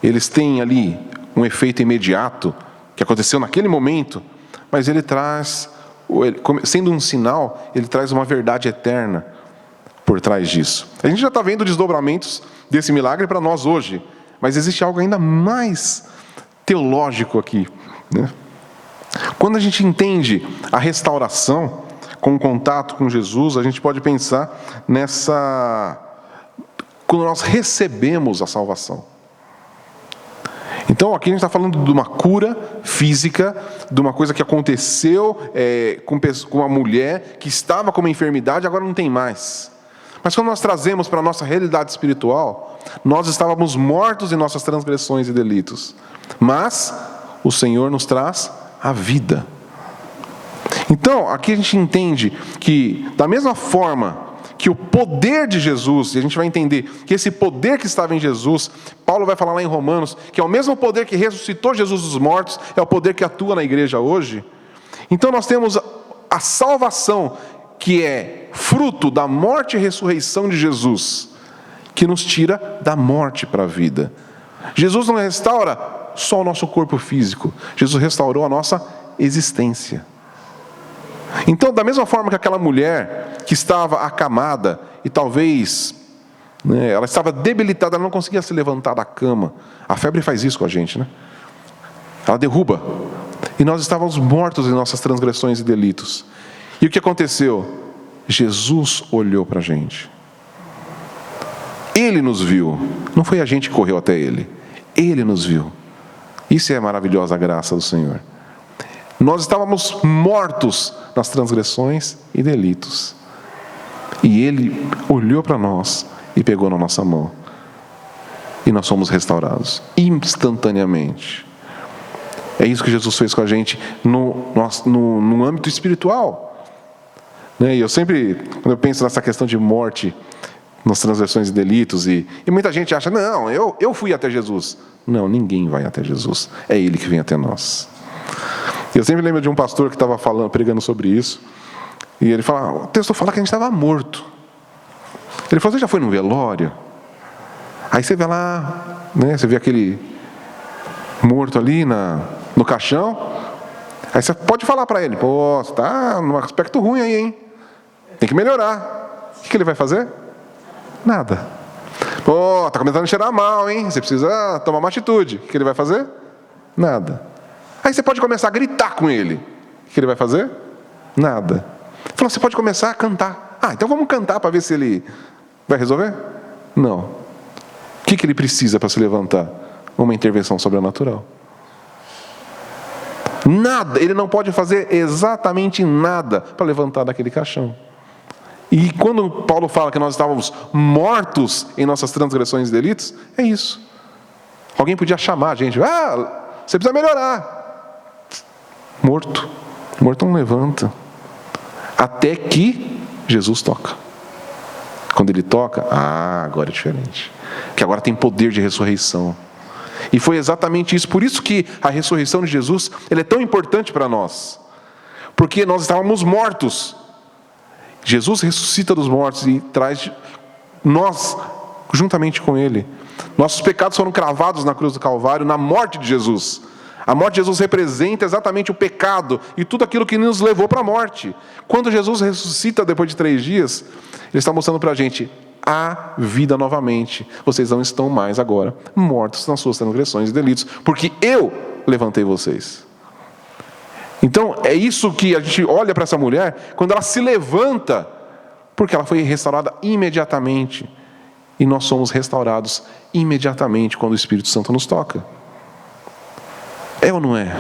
eles têm ali um efeito imediato, que aconteceu naquele momento, mas ele traz, sendo um sinal, ele traz uma verdade eterna por trás disso. A gente já está vendo desdobramentos desse milagre para nós hoje, mas existe algo ainda mais teológico aqui, né? Quando a gente entende a restauração com o contato com Jesus, a gente pode pensar quando nós recebemos a salvação. Então aqui a gente está falando de uma cura física, de uma coisa que aconteceu com uma mulher que estava com uma enfermidade, agora não tem mais. Mas quando nós trazemos para a nossa realidade espiritual, nós estávamos mortos em nossas transgressões e delitos, mas o Senhor nos traz a vida. Então, aqui a gente entende que, da mesma forma que o poder de Jesus, e a gente vai entender que esse poder que estava em Jesus, Paulo vai falar lá em Romanos, que é o mesmo poder que ressuscitou Jesus dos mortos, é o poder que atua na igreja hoje. Então nós temos a salvação, que é fruto da morte e ressurreição de Jesus, que nos tira da morte para a vida. Jesus não restaura só o nosso corpo físico, Jesus restaurou a nossa existência. Então, da mesma forma que aquela mulher que estava acamada e talvez, né, ela estava debilitada, ela não conseguia se levantar da cama. A febre faz isso com a gente, né? Ela derruba. E nós estávamos mortos em nossas transgressões e delitos. E o que aconteceu? Jesus olhou para a gente. Ele nos viu. Não foi a gente que correu até Ele. Ele nos viu. Isso é a maravilhosa graça do Senhor. Nós estávamos mortos nas transgressões e delitos. E Ele olhou para nós e pegou na nossa mão. E nós fomos restaurados instantaneamente. É isso que Jesus fez com a gente no âmbito espiritual. E eu sempre, quando eu penso nessa questão de morte, nas transgressões e delitos, e muita gente acha, não, eu fui até Jesus. Não, ninguém vai até Jesus. É Ele que vem até nós. Eu sempre lembro de um pastor que estava pregando sobre isso, e ele fala, o texto fala que a gente estava morto. Ele falou, você já foi num velório? Aí você vê lá, né, você vê aquele morto ali no caixão, aí você pode falar para ele, pô, você está num aspecto ruim aí, hein? Tem que melhorar. O que ele vai fazer? Nada. Pô, está começando a cheirar mal, hein? Você precisa tomar uma atitude. O que ele vai fazer? Nada. Aí você pode começar a gritar com ele. O que ele vai fazer? Nada. Falou, você pode começar a cantar. Então vamos cantar para ver se ele vai resolver? Não. O que ele precisa para se levantar? Uma intervenção sobrenatural. Nada. Ele não pode fazer exatamente nada para levantar daquele caixão. E quando Paulo fala que nós estávamos mortos em nossas transgressões e delitos, é isso. Alguém podia chamar a gente. Você precisa melhorar. Morto não levanta. Até que Jesus toca. Quando Ele toca, agora é diferente. Porque agora tem poder de ressurreição. E foi exatamente isso. Por isso que a ressurreição de Jesus, ela é tão importante para nós. Porque nós estávamos mortos. Jesus ressuscita dos mortos e traz nós juntamente com Ele. Nossos pecados foram cravados na cruz do Calvário, na morte de Jesus. A morte de Jesus representa exatamente o pecado e tudo aquilo que nos levou para a morte. Quando Jesus ressuscita depois de 3 dias, Ele está mostrando para a gente a vida novamente. Vocês não estão mais agora mortos nas suas transgressões e delitos, porque eu levantei vocês. Então é isso que a gente olha para essa mulher, quando ela se levanta, porque ela foi restaurada imediatamente. E nós somos restaurados imediatamente quando o Espírito Santo nos toca. É ou não é?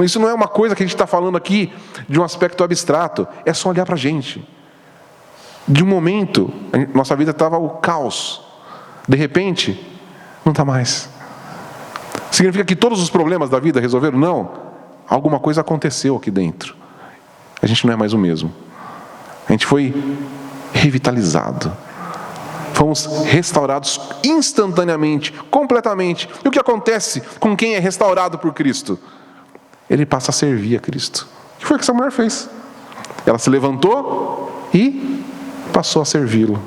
Isso não é uma coisa que a gente está falando aqui de um aspecto abstrato. É só olhar para a gente. De um momento, nossa vida estava o caos. De repente, não está mais. Significa que todos os problemas da vida resolveram? Não. Alguma coisa aconteceu aqui dentro. A gente não é mais o mesmo. A gente foi revitalizado. Fomos restaurados instantaneamente, completamente. E o que acontece com quem é restaurado por Cristo? Ele passa a servir a Cristo. O que foi que essa mulher fez? Ela se levantou e passou a servi-lo.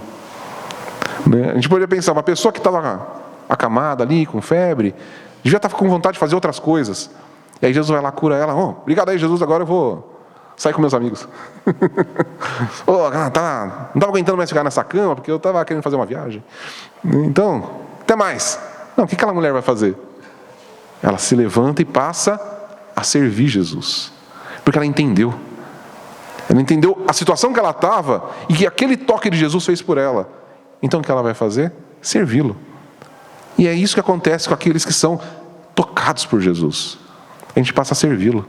A gente poderia pensar, uma pessoa que estava acamada ali, com febre, devia estar com vontade de fazer outras coisas. E aí Jesus vai lá, cura ela. Obrigado aí, Jesus, agora eu vou sair com meus amigos. Não estava aguentando mais ficar nessa cama, porque eu estava querendo fazer uma viagem. Então, até mais. Não, o que aquela mulher vai fazer? Ela se levanta e passa a servir Jesus. Porque ela entendeu. Ela entendeu a situação que ela estava e que aquele toque de Jesus fez por ela. Então o que ela vai fazer? Servi-lo. E é isso que acontece com aqueles que são tocados por Jesus. A gente passa a servi-lo.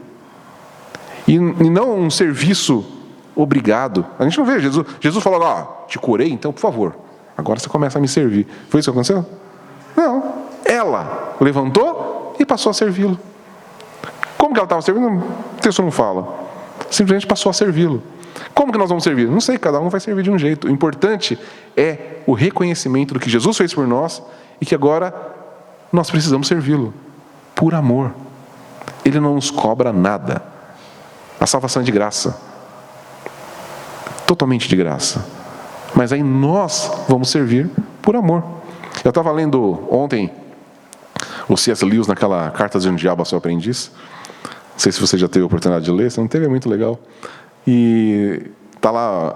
E não um serviço obrigado. A gente não vê Jesus falou, te curei, então por favor, agora você começa a me servir. Foi isso que aconteceu? Não. Ela levantou e passou a servi-lo. Como que ela estava servindo? O texto não fala. Simplesmente passou a servi-lo. Como que nós vamos servir? Não sei, cada um vai servir de um jeito. O importante é o reconhecimento do que Jesus fez por nós e que agora nós precisamos servi-lo. Por amor. Ele não nos cobra nada. A salvação é de graça. Totalmente de graça. Mas aí nós vamos servir por amor. Eu estava lendo ontem o C.S. Lewis naquela Cartas de um Diabo ao Seu Aprendiz. Não sei se você já teve a oportunidade de ler. Se não teve, é muito legal. E está lá.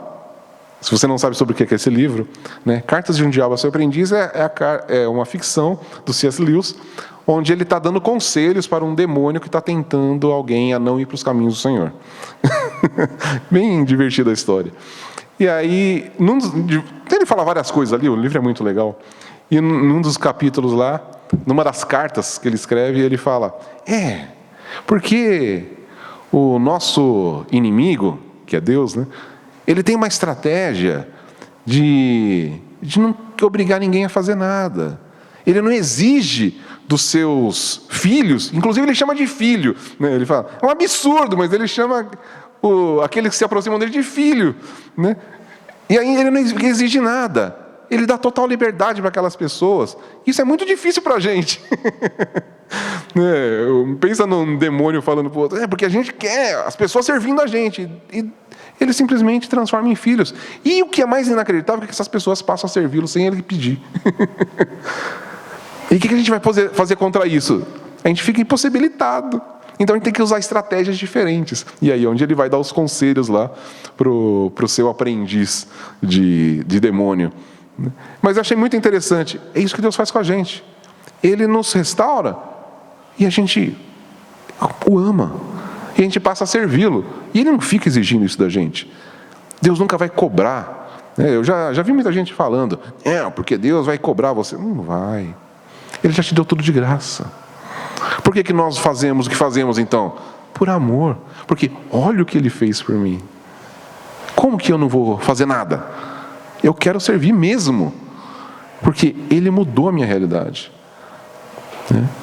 Se você não sabe sobre o que é esse livro, né? Cartas de um Diabo ao Seu Aprendiz é uma ficção do C.S. Lewis, onde ele está dando conselhos para um demônio que está tentando alguém a não ir para os caminhos do Senhor. Bem divertida a história. E aí, ele fala várias coisas ali, o livro é muito legal. E num dos capítulos lá, numa das cartas que ele escreve, ele fala, porque o nosso inimigo, que é Deus, né? Ele tem uma estratégia de não obrigar ninguém a fazer nada. Ele não exige dos seus filhos, inclusive ele chama de filho, né? Ele fala, é um absurdo, mas ele chama aqueles que se aproximam dele de filho, né? E aí ele não exige nada, ele dá total liberdade para aquelas pessoas. Isso é muito difícil para a gente. Pensa num demônio falando para o outro, porque a gente quer as pessoas servindo a gente, e ele simplesmente transforma em filhos. E o que é mais inacreditável é que essas pessoas passam a servi-lo sem ele pedir. E o que a gente vai fazer contra isso? A gente fica impossibilitado. Então a gente tem que usar estratégias diferentes. E aí onde ele vai dar os conselhos lá para o seu aprendiz de demônio. Mas eu achei muito interessante. É isso que Deus faz com a gente. Ele nos restaura e a gente o ama. E a gente passa a servi-lo. E ele não fica exigindo isso da gente. Deus nunca vai cobrar. Eu já vi muita gente falando, porque Deus vai cobrar você. Não vai. Ele já te deu tudo de graça. Por que nós fazemos o que fazemos então? Por amor. Porque olha o que ele fez por mim. Como que eu não vou fazer nada? Eu quero servir mesmo. Porque ele mudou a minha realidade.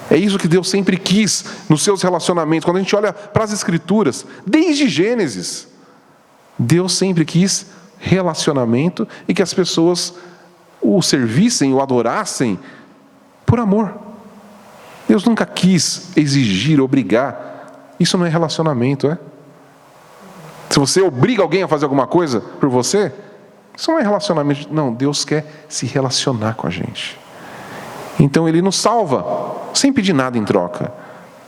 É isso que Deus sempre quis nos seus relacionamentos. Quando a gente olha para as Escrituras, desde Gênesis, Deus sempre quis relacionamento e que as pessoas o servissem, o adorassem por amor. Deus nunca quis exigir, obrigar. Isso não é relacionamento, é? Se você obriga alguém a fazer alguma coisa por você, isso não é relacionamento. Não, Deus quer se relacionar com a gente. Então Ele nos salva, sem pedir nada em troca.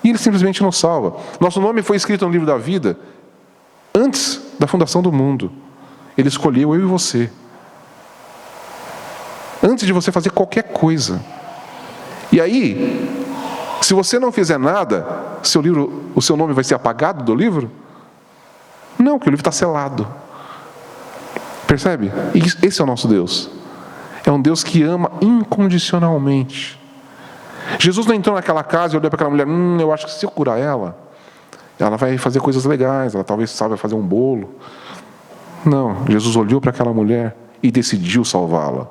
E Ele simplesmente nos salva. Nosso nome foi escrito no livro da vida antes da fundação do mundo. Ele escolheu eu e você. Antes de você fazer qualquer coisa. E aí, se você não fizer nada, o seu nome vai ser apagado do livro? Não, porque o livro está selado. Percebe? Esse é o nosso Deus. É um Deus que ama incondicionalmente. Jesus não entrou naquela casa e olhou para aquela mulher, eu acho que se eu curar ela vai fazer coisas legais, ela talvez saiba fazer um bolo. Não, Jesus olhou para aquela mulher e decidiu salvá-la.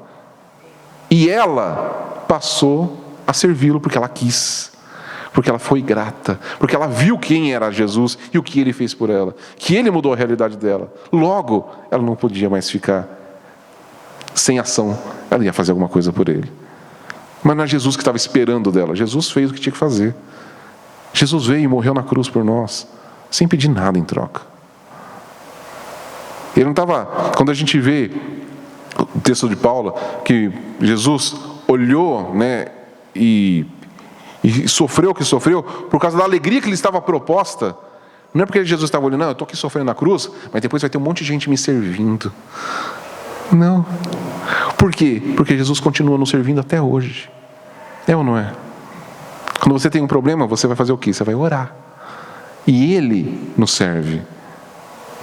E ela passou a servi-lo porque ela quis, porque ela foi grata, porque ela viu quem era Jesus e o que ele fez por ela, que ele mudou a realidade dela. Logo, ela não podia mais ficar sem ação, ela ia fazer alguma coisa por ele. Mas não é Jesus que estava esperando dela, Jesus fez o que tinha que fazer. Jesus veio e morreu na cruz por nós, sem pedir nada em troca. Ele não estava, quando a gente vê o texto de Paulo, que Jesus olhou, né, e sofreu o que sofreu, por causa da alegria que lhe estava proposta. Não é porque Jesus estava olhando, eu estou aqui sofrendo na cruz, mas depois vai ter um monte de gente me servindo. Não. Por quê? Porque Jesus continua nos servindo até hoje. É ou não é? Quando você tem um problema, você vai fazer o quê? Você vai orar. E Ele nos serve.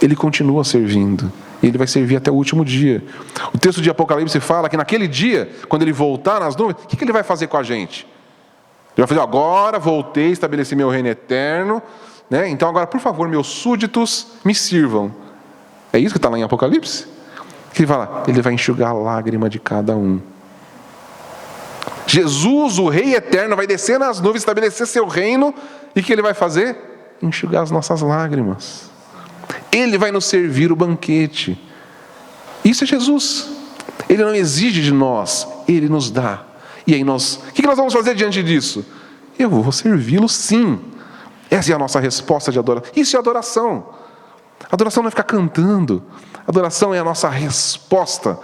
Ele continua servindo. E Ele vai servir até o último dia. O texto de Apocalipse fala que naquele dia, quando Ele voltar nas nuvens, o que Ele vai fazer com a gente? Ele vai fazer, agora voltei, estabeleci meu reino eterno, né? Então agora, por favor, meus súditos me sirvam. É isso que está lá em Apocalipse? Que Ele fala, Ele vai enxugar a lágrima de cada um. Jesus, o Rei eterno, vai descer nas nuvens, estabelecer seu reino, e o que Ele vai fazer? Enxugar as nossas lágrimas. Ele vai nos servir o banquete. Isso é Jesus. Ele não exige de nós, Ele nos dá. E aí o que nós vamos fazer diante disso? Eu vou servi-lo sim. Essa é a nossa resposta de adoração. Isso é adoração. Adoração não é ficar cantando. Adoração é a nossa resposta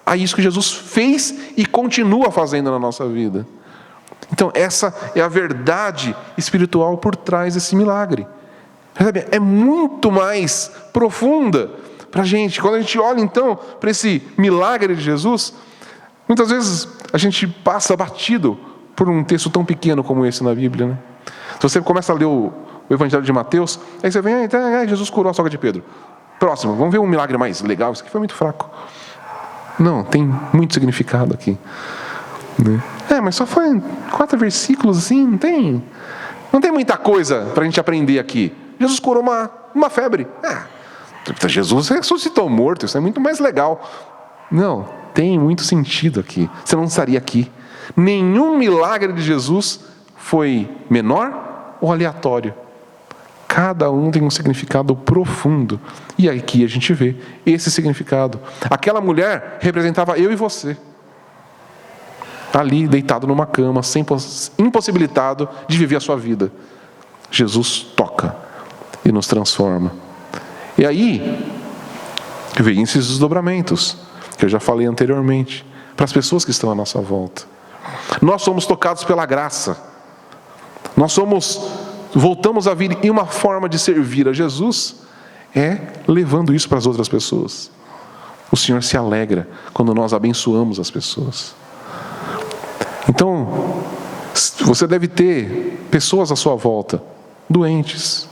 a isso que Jesus fez e continua fazendo na nossa vida. Então essa é a verdade espiritual por trás desse milagre. É muito mais profunda para a gente. Quando a gente olha então para esse milagre de Jesus, muitas vezes a gente passa batido por um texto tão pequeno como esse na Bíblia, né? Se você começa a ler o Evangelho de Mateus, aí você vem, Jesus curou a sogra de Pedro. Próximo, vamos ver um milagre mais legal, isso aqui foi muito fraco. Não, tem muito significado aqui, né? Mas só foi 4 versículos assim, não tem muita coisa para a gente aprender aqui. Jesus curou uma febre. Jesus ressuscitou morto, isso é muito mais legal. Não, tem muito sentido aqui. Você não estaria aqui. Nenhum milagre de Jesus foi menor ou aleatório. Cada um tem um significado profundo. E aqui a gente vê esse significado. Aquela mulher representava eu e você. Ali, deitado numa cama, impossibilitado de viver a sua vida. Jesus toca e nos transforma. E aí, vem esses desdobramentos, que eu já falei anteriormente, para as pessoas que estão à nossa volta. Nós somos tocados pela graça. Voltamos a vir, e uma forma de servir a Jesus é levando isso para as outras pessoas. O Senhor se alegra quando nós abençoamos as pessoas. Então, você deve ter pessoas à sua volta, doentes,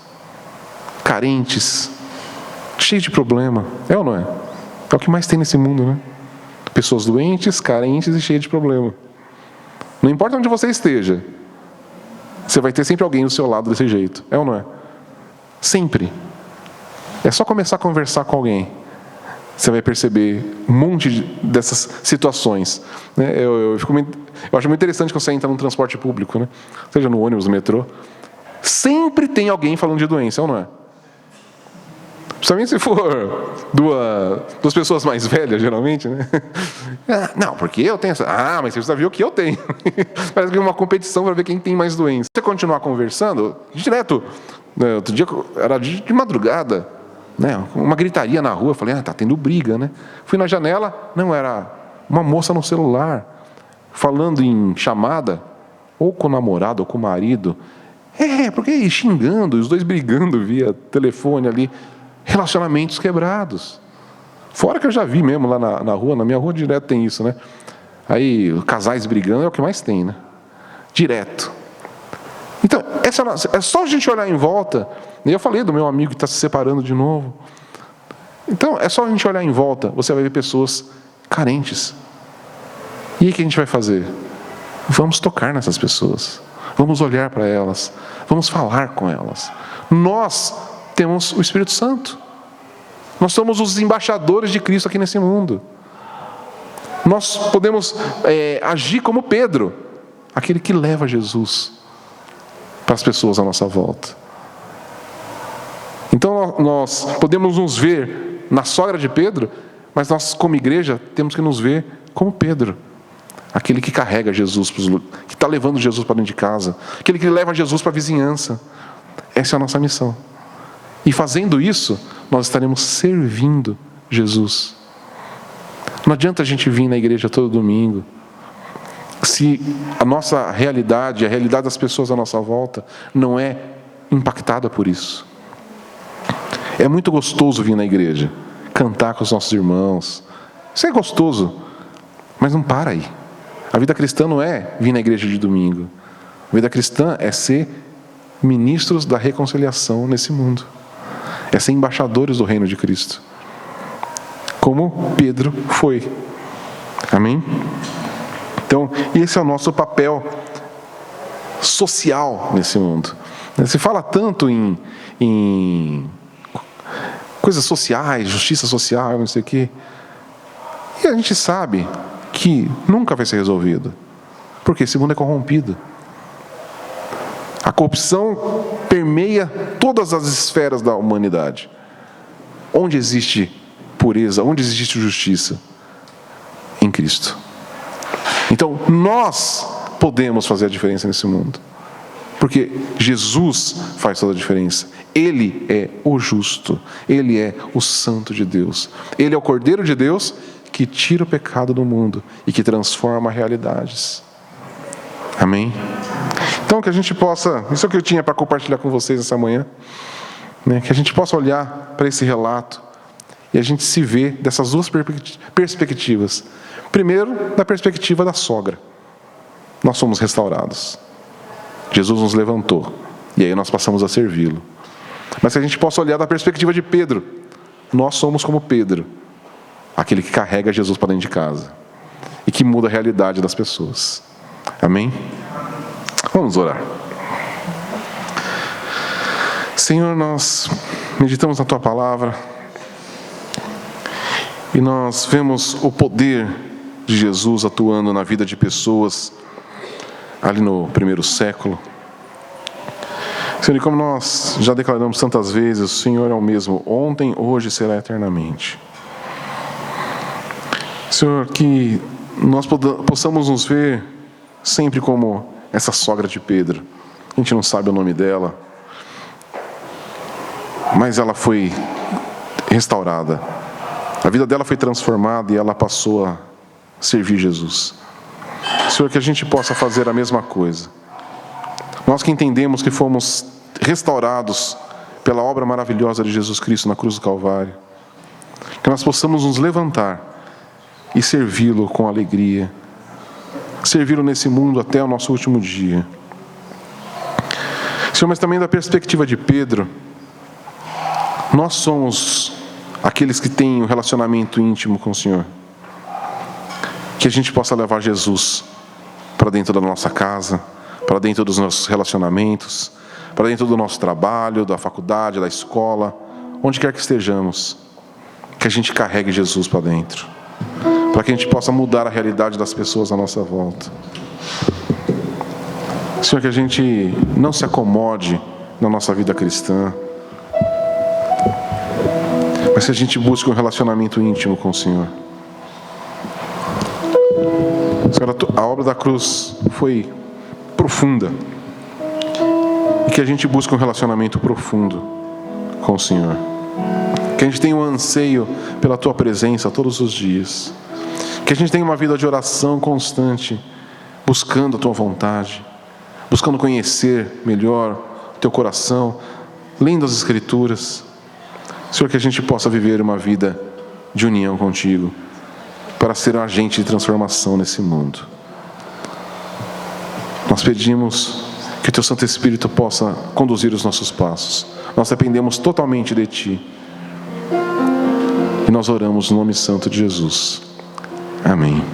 carentes, cheios de problema. É ou não é? É o que mais tem nesse mundo, né? Pessoas doentes, carentes e cheias de problema. Não importa onde você esteja, você vai ter sempre alguém do seu lado desse jeito. É ou não é? Sempre. É só começar a conversar com alguém. Você vai perceber um monte dessas situações, né? Eu acho muito interessante quando você entra num transporte público, né? Seja no ônibus, no metrô. Sempre tem alguém falando de doença, é ou não é? Principalmente se for duas pessoas mais velhas, geralmente, né? Não, porque eu tenho essa. Mas você precisa ver o que eu tenho. Parece que é uma competição para ver quem tem mais doença. Se você continuar conversando, direto, né? Outro dia era de madrugada, né? Uma gritaria na rua, eu falei, tá tendo briga, né? Fui na janela, não, era uma moça no celular, falando em chamada, ou com o namorado, ou com o marido. Porque xingando, os dois brigando via telefone ali. Relacionamentos quebrados. Fora que eu já vi mesmo lá na rua, na minha rua direto tem isso, né? Aí casais brigando é o que mais tem, né? Direto. Então, é só a gente olhar em volta. E eu falei do meu amigo que está se separando de novo. Então, é só a gente olhar em volta, você vai ver pessoas carentes. E aí o que a gente vai fazer? Vamos tocar nessas pessoas. Vamos olhar para elas. Vamos falar com elas. Nós temos o Espírito Santo. Nós somos os embaixadores de Cristo aqui nesse mundo. Nós podemos agir como Pedro, aquele que leva Jesus para as pessoas à nossa volta. Então nós podemos nos ver na sogra de Pedro, mas nós como igreja temos que nos ver como Pedro, aquele que carrega Jesus, que está levando Jesus para dentro de casa, aquele que leva Jesus para a vizinhança. Essa é a nossa missão. E fazendo isso, nós estaremos servindo Jesus. Não adianta a gente vir na igreja todo domingo, se a nossa realidade, a realidade das pessoas à nossa volta, não é impactada por isso. É muito gostoso vir na igreja, cantar com os nossos irmãos. Isso é gostoso, mas não para aí. A vida cristã não é vir na igreja de domingo. A vida cristã é ser ministros da reconciliação nesse mundo. É ser embaixadores do reino de Cristo. Como Pedro foi. Amém? Então, esse é o nosso papel social nesse mundo. Se fala tanto em coisas sociais, justiça social, não sei o quê. E a gente sabe que nunca vai ser resolvido. Porque esse mundo é corrompido. A corrupção permeia todas as esferas da humanidade. Onde existe pureza, onde existe justiça? Em Cristo. Então, nós podemos fazer a diferença nesse mundo. Porque Jesus faz toda a diferença. Ele é o justo. Ele é o santo de Deus. Ele é o Cordeiro de Deus que tira o pecado do mundo e que transforma realidades. Amém? Então, que a gente possa... Isso é o que eu tinha para compartilhar com vocês essa manhã. Né? Que a gente possa olhar para esse relato e a gente se vê dessas duas perspectivas. Primeiro, da perspectiva da sogra. Nós somos restaurados. Jesus nos levantou. E aí nós passamos a servi-lo. Mas que a gente possa olhar da perspectiva de Pedro. Nós somos como Pedro. Aquele que carrega Jesus para dentro de casa. E que muda a realidade das pessoas. Amém? Vamos orar. Senhor, nós meditamos na Tua palavra. E nós vemos o poder de Jesus atuando na vida de pessoas ali no primeiro século. Senhor, e como nós já declaramos tantas vezes, o Senhor é o mesmo ontem, hoje e será eternamente. Senhor, que nós possamos nos ver sempre como essa sogra de Pedro. A gente não sabe o nome dela, mas ela foi restaurada. A vida dela foi transformada e ela passou a servir Jesus. Senhor, que a gente possa fazer a mesma coisa. Nós que entendemos que fomos restaurados pela obra maravilhosa de Jesus Cristo na cruz do Calvário, que nós possamos nos levantar e servi-lo com alegria, servi-lo nesse mundo até o nosso último dia. Senhor, mas também da perspectiva de Pedro, nós somos aqueles que têm um relacionamento íntimo com o Senhor. Que a gente possa levar Jesus para dentro da nossa casa, para dentro dos nossos relacionamentos, para dentro do nosso trabalho, da faculdade, da escola, onde quer que estejamos. Que a gente carregue Jesus para dentro, para que a gente possa mudar a realidade das pessoas à nossa volta. Senhor, que a gente não se acomode na nossa vida cristã, mas que a gente busque um relacionamento íntimo com o Senhor. Senhor, a obra da cruz foi profunda. E que a gente busque um relacionamento profundo com o Senhor. Que a gente tenha um anseio pela Tua presença todos os dias. Que a gente tenha uma vida de oração constante, buscando a Tua vontade, buscando conhecer melhor o Teu coração, lendo as Escrituras. Senhor, que a gente possa viver uma vida de união contigo, para ser um agente de transformação nesse mundo. Nós pedimos que o Teu Santo Espírito possa conduzir os nossos passos. Nós dependemos totalmente de Ti. E nós oramos no nome santo de Jesus. Amém.